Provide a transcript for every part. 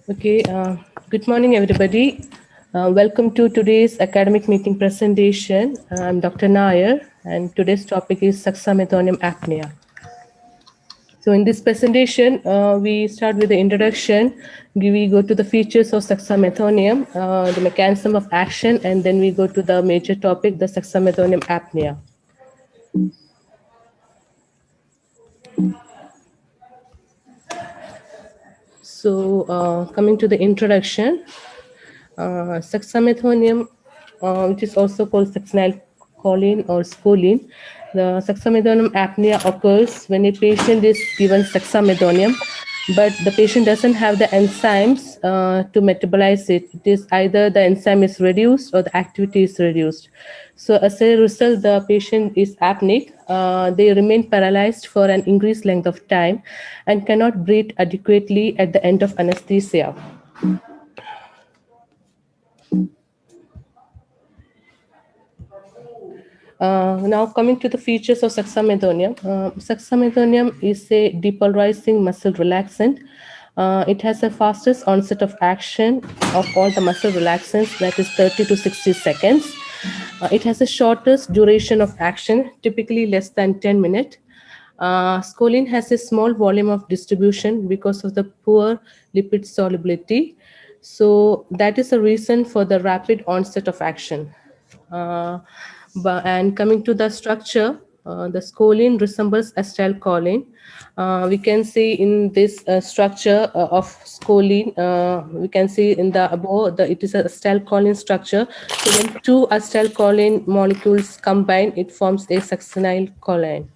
Okay, good morning, everybody. Welcome to today's academic meeting presentation. I'm Dr. Nair, and today's topic is Suxamethonium apnea. So, in this presentation, we start with the introduction. We go to the features of Suxamethonium, the mechanism of action, and then we go to the major topic, the Suxamethonium apnea. So, coming to the introduction, Suxamethonium, which is also called succinylcholine or scoline. The suxamethonium apnea occurs when a patient is given suxamethonium, but the patient doesn't have the enzymes to metabolize it. It is either the enzyme is reduced or the activity is reduced. So as a result, the patient is apneic. They remain paralyzed for an increased length of time and cannot breathe adequately at the end of anesthesia. Now coming to the features of suxamethonium. Suxamethonium is a depolarizing muscle relaxant. It has the fastest onset of action of all the muscle relaxants, that is 30 to 60 seconds. It has the shortest duration of action, typically less than 10 minutes. Scoline has a small volume of distribution because of the poor lipid solubility. So that is the reason for the rapid onset of action. And coming to the structure, the scoline resembles acetylcholine. We can see in this structure of scoline, we can see in the above, it is a acetylcholine structure. So when two acetylcholine molecules combine, it forms a succinylcholine.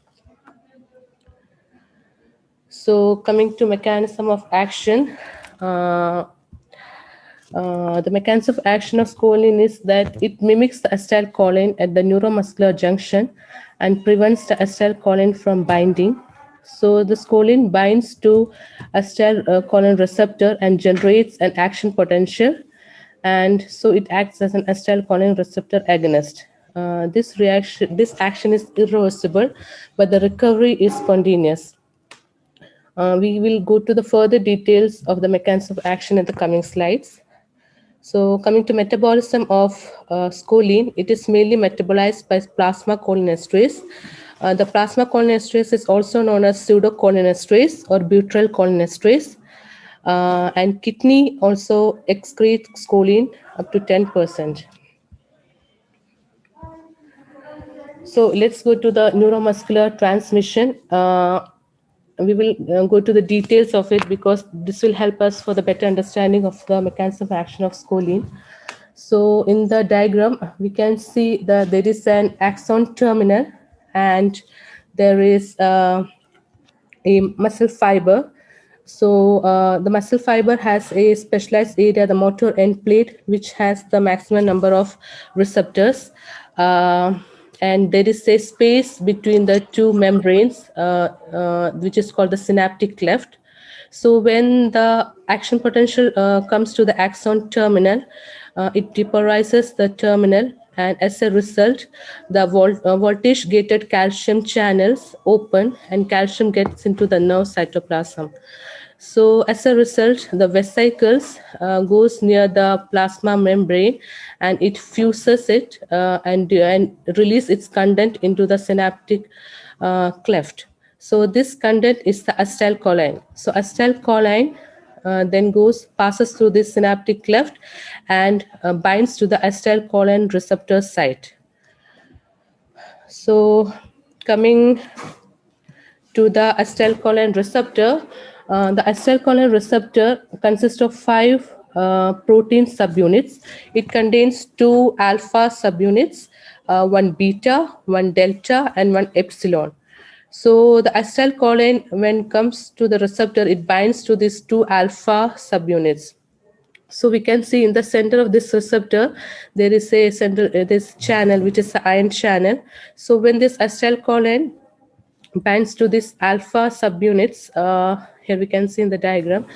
So coming to mechanism of action, the mechanism of action of scoline is that it mimics the acetylcholine at the neuromuscular junction and prevents the acetylcholine from binding. So the scoline binds to acetylcholine receptor and generates an action potential, and so it acts as an acetylcholine receptor agonist. This action is irreversible, but the recovery is spontaneous. We will go to the further details of the mechanism of action in the coming slides. So coming to metabolism of scoline, it is mainly metabolized by plasma cholinesterase. The plasma cholinesterase is also known as pseudocholinesterase or butyryl cholinesterase. And kidney also excretes scoline up to 10%. So let's go to the neuromuscular transmission. We will go to the details of it because this will help us for the better understanding of the mechanism of action of scoline. So in the diagram, we can see that there is an axon terminal and there is a muscle fiber. So the muscle fiber has a specialized area, the motor end plate, which has the maximum number of receptors. And there is a space between the two membranes, which is called the synaptic cleft. So when the action potential comes to the axon terminal, it depolarizes the terminal, and as a result, the voltage gated calcium channels open and calcium gets into the nerve cytoplasm. So as a result, the vesicles goes near the plasma membrane and it fuses it and release its content into the synaptic cleft. So this content is the acetylcholine. So acetylcholine then passes through this synaptic cleft and binds to the acetylcholine receptor site. So coming to the acetylcholine receptor, the acetylcholine receptor consists of 5 protein subunits. It contains 2 alpha subunits, 1 beta, 1 delta, and 1 epsilon. So the acetylcholine, when it comes to the receptor, it binds to these 2 alpha subunits. So we can see in the center of this receptor, there is a this channel, which is the ion channel. So when this acetylcholine binds to this alpha subunits, here we can see in the diagram,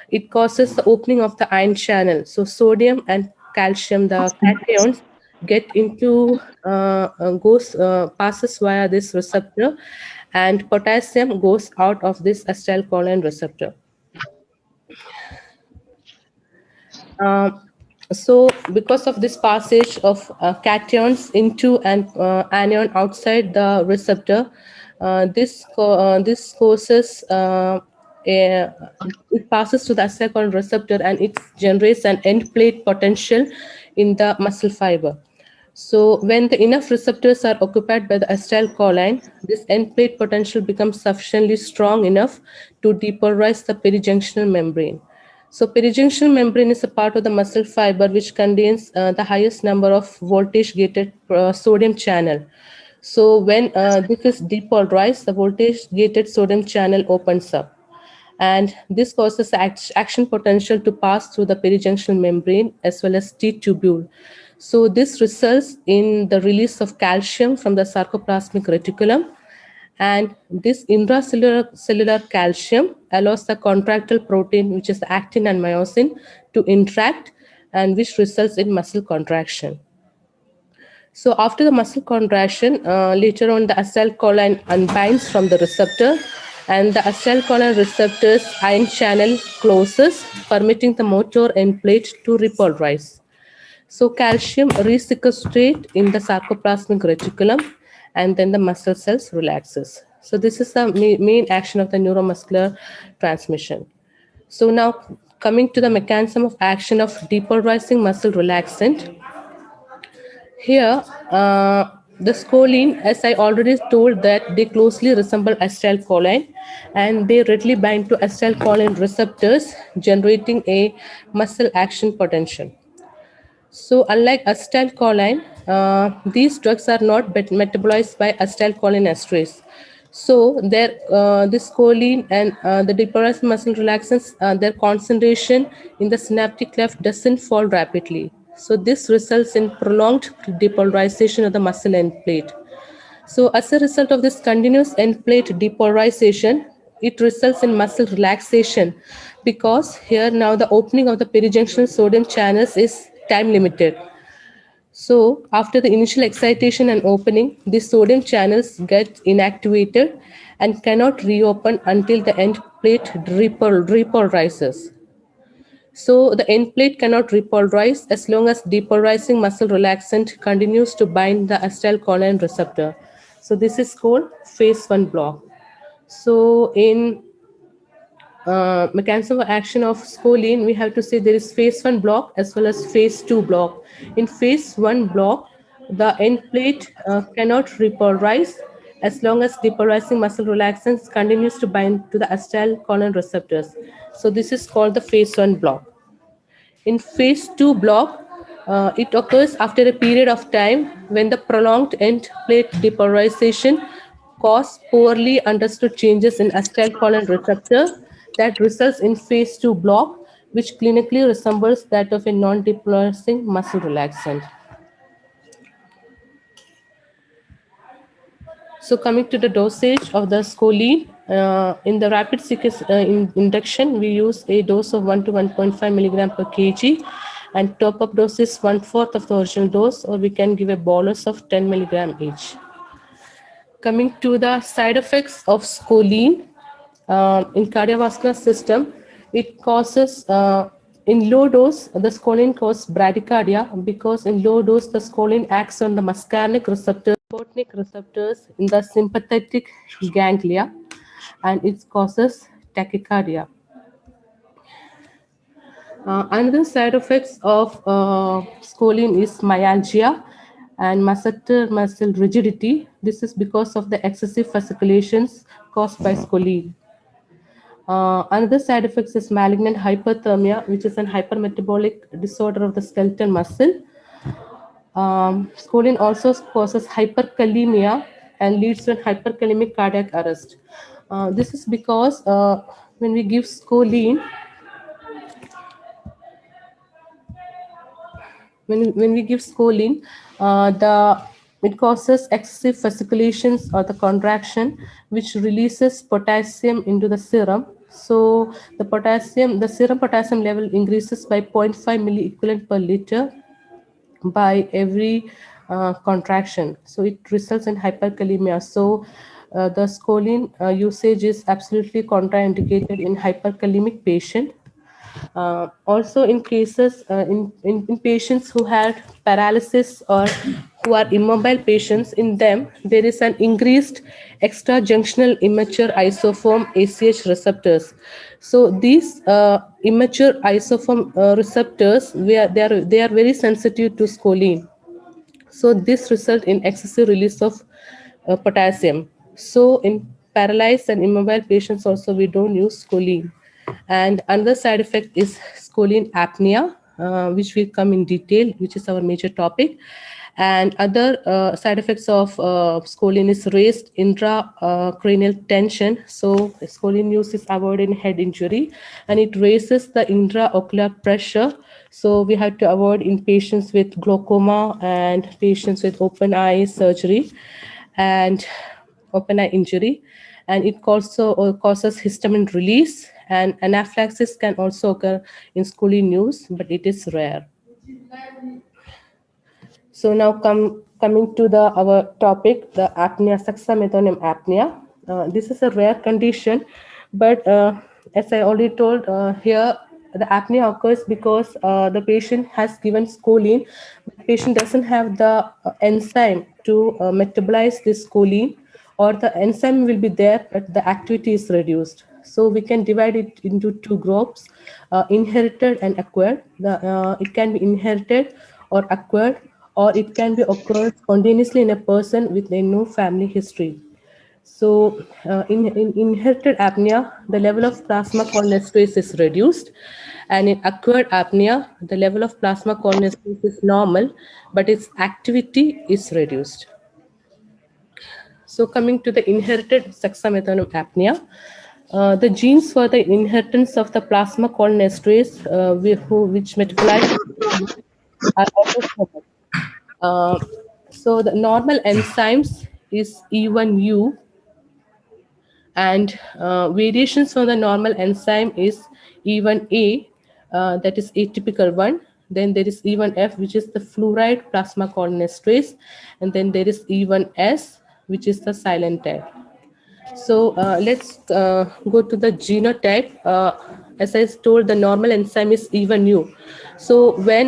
it causes the opening of the ion channel. So sodium and calcium, the cations, get into passes via this receptor, and potassium goes out of this acetylcholine receptor. So because of this passage of cations into an anion outside the receptor, this causes it passes to the acetylcholine receptor and it generates an end plate potential in the muscle fiber. So when the enough receptors are occupied by the acetylcholine, this end plate potential becomes sufficiently strong enough to depolarize the perijunctional membrane. So perijunctional membrane is a part of the muscle fiber which contains the highest number of voltage gated sodium channel. So when this is depolarized, the voltage gated sodium channel opens up, and this causes action potential to pass through the perijunctional membrane as well as T-tubule. So this results in the release of calcium from the sarcoplasmic reticulum, and this intracellular calcium allows the contractile protein, which is actin and myosin, to interact, and which results in muscle contraction. So after the muscle contraction, later on the acetylcholine unbinds from the receptor, and the acetylcholine receptor's ion channel closes, permitting the motor end plate to repolarize. So calcium resequestrate in the sarcoplasmic reticulum, and then the muscle cells relaxes. So this is the main action of the neuromuscular transmission. So now coming to the mechanism of action of depolarizing muscle relaxant. Here, the scoline, as I already told, that they closely resemble acetylcholine and they readily bind to acetylcholine receptors, generating a muscle action potential. So, unlike acetylcholine, these drugs are not metabolized by acetylcholinesterase. So, this choline and the depolarized muscle relaxants, their concentration in the synaptic cleft doesn't fall rapidly. So, this results in prolonged depolarization of the muscle end plate. So, as a result of this continuous end plate depolarization, it results in muscle relaxation because here now the opening of the perijunctional sodium channels is time limited. So, after the initial excitation and opening, the sodium channels get inactivated and cannot reopen until the end plate repolarizes. So the end plate cannot repolarize as long as depolarizing muscle relaxant continues to bind the acetylcholine receptor. So this is called phase 1 block. So in mechanism of action of scoline, we have to say there is phase 1 block as well as phase 2 block. In phase 1 block, the end plate cannot repolarize as long as depolarizing muscle relaxants continues to bind to the acetylcholine receptors. So this is called the phase 1 block. In phase 2 block, it occurs after a period of time when the prolonged end plate depolarization causes poorly understood changes in acetylcholine receptor that results in phase 2 block, which clinically resembles that of a non-depolarizing muscle relaxant. So coming to the dosage of the scoline, in the rapid sequence induction, we use a dose of 1 to 1.5 milligram per kg, and top-up dose is 1/4 of the original dose, or we can give a bolus of 10 milligram each. Coming to the side effects of scoline in cardiovascular system, it causes in low dose the scoline causes bradycardia because in low dose the scoline acts on the muscarinic receptors in the sympathetic ganglia, and it causes tachycardia. Another side effects of scoline is myalgia and muscle rigidity. This is because of the excessive fasciculations caused by scoline. Another side effects is malignant hyperthermia, which is an hypermetabolic disorder of the skeletal muscle. Scoline also causes hyperkalemia and leads to a hyperkalemic cardiac arrest. This is because when we give scoline, when we give scoline, it causes excessive fasciculations or the contraction, which releases potassium into the serum. So the serum potassium level increases by 0.5 milliequivalent per liter by every contraction. So it results in hyperkalemia. So the scoline usage is absolutely contraindicated in hyperkalemic patient. Also, in cases in patients who had paralysis or who are immobile patients, in them there is an increased extrajunctional immature isoform ACH receptors. So these immature isoform receptors, they are very sensitive to scoline. So this result in excessive release of potassium. So in paralyzed and immobile patients also we don't use choline. And another side effect is choline apnea, which will come in detail, which is our major topic. And other side effects of choline is raised intracranial tension. So choline use is avoided in head injury, and it raises the intraocular pressure. So we have to avoid in patients with glaucoma and patients with open eye surgery and open eye injury. And it also causes histamine release, and anaphylaxis can also occur in choline use, but it is rare. So now coming to the our topic, the apnea, Suxamethonium apnea. This is a rare condition, but as I already told here, the apnea occurs because the patient has given choline, but the patient doesn't have the enzyme to metabolize this choline, or the enzyme will be there, but the activity is reduced. So we can divide it into two groups, inherited and acquired. It can be inherited or acquired, or it can be occurred spontaneously in a person with a no family history. So, in inherited apnea, the level of plasma cholinesterase is reduced, and in acquired apnea, the level of plasma cholinesterase is normal, but its activity is reduced. So, coming to the inherited Suxamethonium apnea, the genes for the inheritance of the plasma cholinesterase, which metabolize are autosomal. Uh, so the normal enzymes is E1U, and variations from the normal enzyme is E1A, that is atypical one. Then there is E1F, which is the fluoride plasma cholinesterase, and then there is E1S, which is the silent type. So let's go to the genotype. As I told, the normal enzyme is E1U. So when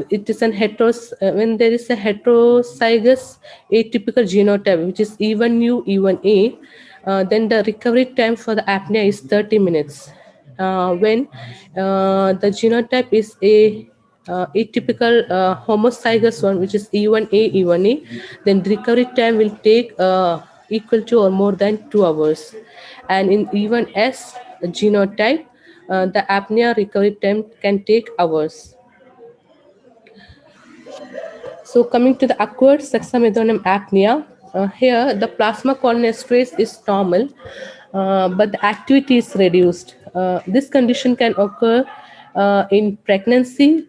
it is when there is a heterozygous atypical genotype, which is E1U, E1A, then the recovery time for the apnea is 30 minutes. When the genotype is a atypical homozygous one, which is E1A, E1A, then the recovery time will take equal to or more than 2 hours. And in E1S genotype, the apnea recovery time can take hours. So coming to the acquired Suxamethonium apnea, here the plasma cholinesterase is normal, but the activity is reduced. This condition can occur in pregnancy,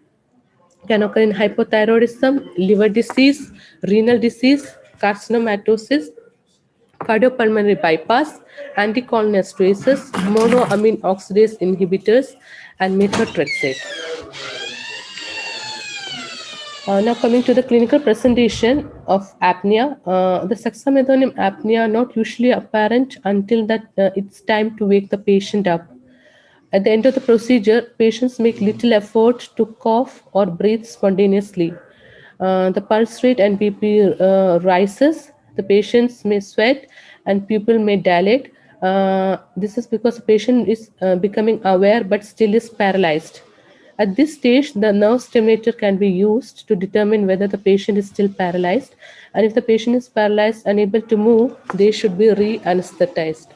can occur in hypothyroidism, liver disease, renal disease, carcinomatosis, cardiopulmonary bypass, anticholinesterases, monoamine oxidase inhibitors, and methotrexate. Now coming to the clinical presentation of apnea, the Suxamethonium apnea not usually apparent until that it's time to wake the patient up. At the end of the procedure, patients make little effort to cough or breathe spontaneously. The pulse rate and BP rises. The patients may sweat and pupil may dilate. This is because the patient is becoming aware but still is paralyzed. At this stage, the nerve stimulator can be used to determine whether the patient is still paralyzed, and if the patient is paralyzed, unable to move, they should be re-anesthetized.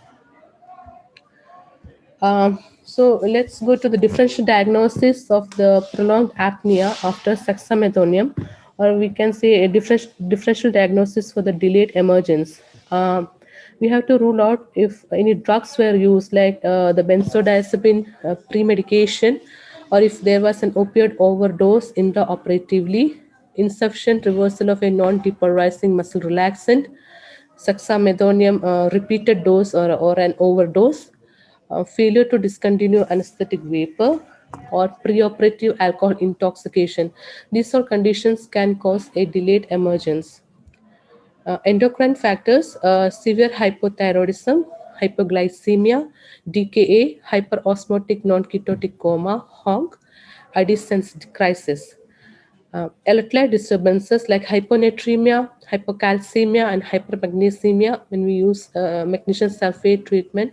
So let's go to the differential diagnosis of the prolonged apnea after Suxamethonium, or we can say a differential diagnosis for the delayed emergence. We have to rule out if any drugs were used, like the benzodiazepine pre-medication, or if there was an opioid overdose intraoperatively, insufficient reversal of a non-depolarizing muscle relaxant, Suxamethonium repeated dose or an overdose, failure to discontinue anesthetic vapor, or preoperative alcohol intoxication. These all conditions can cause a delayed emergence. Endocrine factors, severe hypothyroidism, hypoglycemia, DKA, hyperosmotic non-ketotic coma, HONC, Addison's crisis. Electrolyte disturbances like hyponatremia, hypocalcemia, and hypermagnesemia when we use magnesium sulfate treatment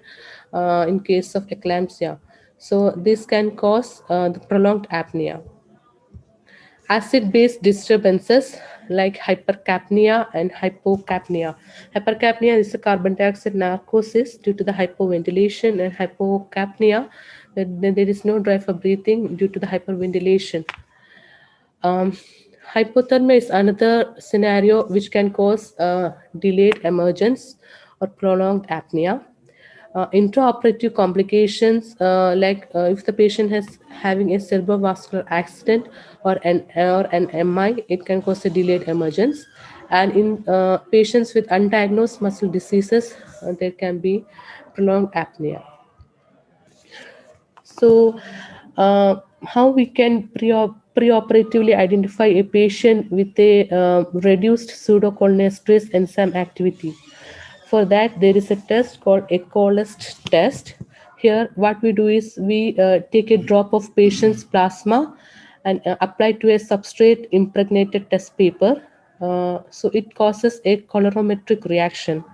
in case of eclampsia. So this can cause the prolonged apnea. Acid-base disturbances like hypercapnia and hypocapnia. Hypercapnia is a carbon dioxide narcosis due to the hypoventilation, and hypocapnia, there is no drive for breathing due to the hyperventilation. Um, Hypothermia is another scenario which can cause delayed emergence or prolonged apnea. Intraoperative complications if the patient has having a cerebrovascular accident or an MI, it can cause a delayed emergence. And in patients with undiagnosed muscle diseases, there can be prolonged apnea. So, how we can preoperatively identify a patient with a reduced pseudocholinesterase enzyme activity? For that, there is a test called Ecolist test. Here, what we do is we take a drop of patient's plasma and apply to a substrate impregnated test paper. So it causes a colorimetric reaction.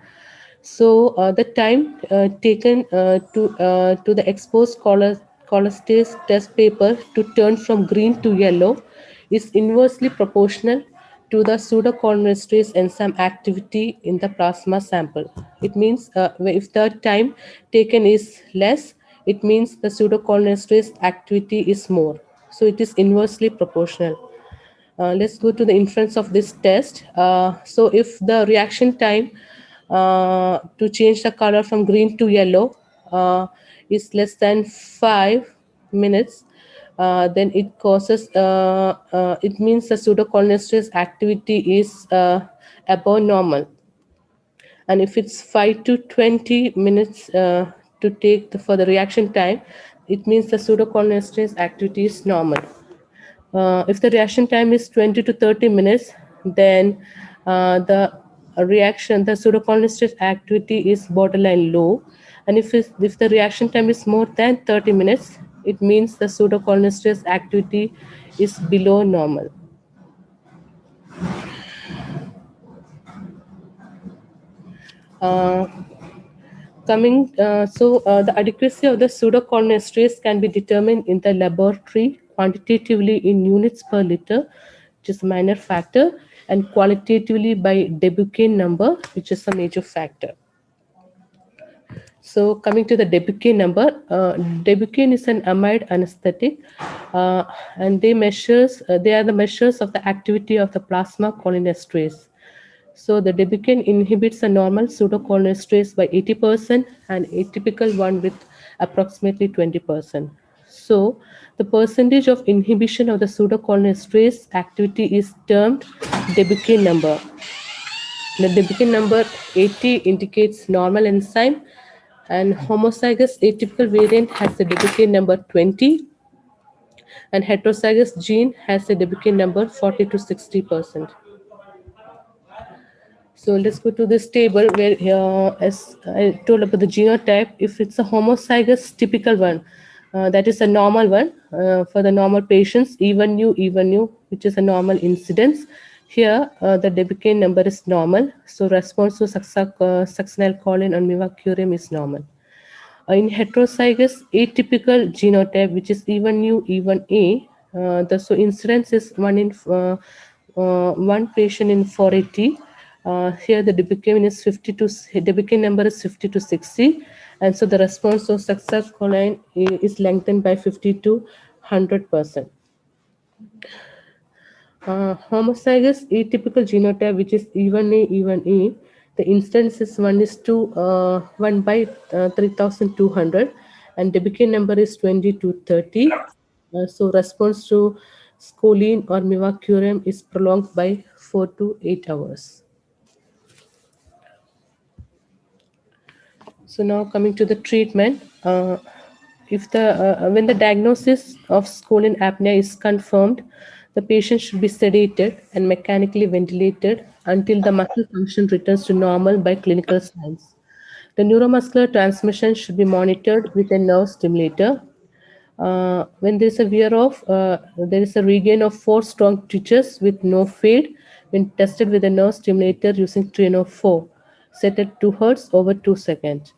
So the time taken to the exposed cholestasis test paper to turn from green to yellow is inversely proportional to the pseudocholinesterase enzyme activity in the plasma sample. It means if the time taken is less, it means the pseudocholinesterase activity is more. So it is inversely proportional. Let's go to the inference of this test. So if the reaction time to change the color from green to yellow is less than 5 minutes, then it means the pseudocholinesterase activity is above normal. And if it's 5 to 20 minutes to take for the reaction time, it means the pseudocholinesterase activity is normal. If the reaction time is 20 to 30 minutes, then the pseudocholinesterase activity is borderline low. And if the reaction time is more than 30 minutes, it means the pseudocholinesterase activity is below normal. Uh, the adequacy of the pseudocholinesterase can be determined in the laboratory quantitatively in units per liter, which is a minor factor, and qualitatively by Debucane number, which is a major factor. So coming to the Debucane number, Debucane is an amide anesthetic, and they are the measures of the activity of the plasma cholinesterase. So the Debucane inhibits a normal pseudocholinesterase by 80% and a typical one with approximately 20%. So the percentage of inhibition of the pseudocholinesterase activity is termed Debucane number. The Debucane number 80 indicates normal enzyme, and homozygous atypical variant has the Debucane number 20, and heterozygous gene has a Debucane number 40 to 60%. So let's go to this table where, as I told about the genotype, if it's a homozygous typical one, that is a normal one for the normal patients, even you, which is a normal incidence. Here, the Debucane number is normal, so response to succinylcholine and mivacurium is normal. In heterozygous atypical genotype, which is even A, so incidence is one patient in 480. Here the Debicane number is 50 to 60, and so the response to succinylcholine is lengthened by 50 to 100%. Homozygous atypical genotype, which is even A, the instance is 1 by 3,200, and Debicane number is 20 to 30. So response to scoline or mivacurium is prolonged by 4 to 8 hours. So now coming to the treatment, when the diagnosis of scoline apnea is confirmed, the patient should be sedated and mechanically ventilated until the muscle function returns to normal by clinical signs. The neuromuscular transmission should be monitored with a nerve stimulator. When there is a wear off, there is a regain of 4 strong twitches with no fade when tested with a nerve stimulator using Trino 4, set at 2 Hz over 2 seconds.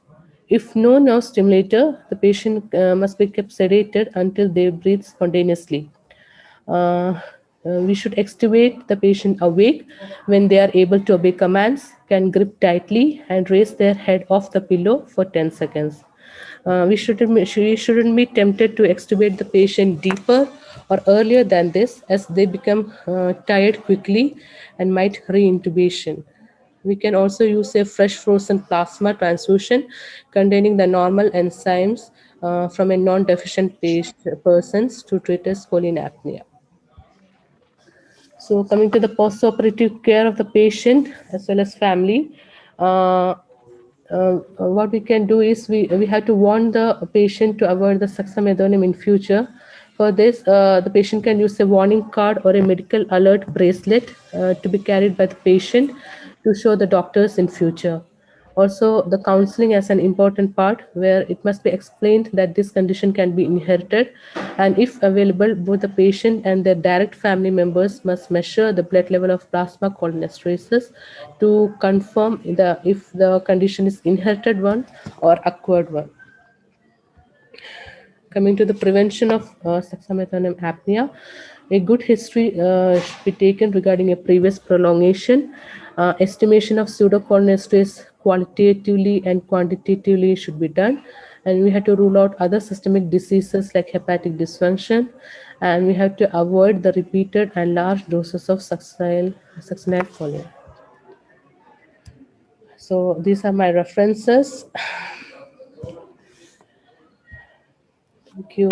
If no nerve stimulator, the patient must be kept sedated until they breathe spontaneously. Uh, we should extubate the patient awake when they are able to obey commands, can grip tightly, and raise their head off the pillow for 10 seconds. We shouldn't be tempted to extubate the patient deeper or earlier than this, as they become tired quickly and might re-intubation. We can also use a fresh frozen plasma transfusion containing the normal enzymes from a non-deficient persons to treat as choline apnea. So, coming to the post-operative care of the patient as well as family, uh, what we can do is we have to warn the patient to avoid the Suxamethonium in future. For this, the patient can use a warning card or a medical alert bracelet to be carried by the patient to show the doctors in future. Also, the counseling as an important part where it must be explained that this condition can be inherited, and if available, both the patient and their direct family members must measure the blood level of plasma cholinesterase to confirm if the condition is inherited one or acquired one. Coming to the prevention of Suxamethonium apnea, a good history should be taken regarding a previous prolongation. Estimation of pseudocholinesterase qualitatively and quantitatively should be done. And we have to rule out other systemic diseases like hepatic dysfunction. And we have to avoid the repeated and large doses of succinylcholine. So these are my references. Thank you.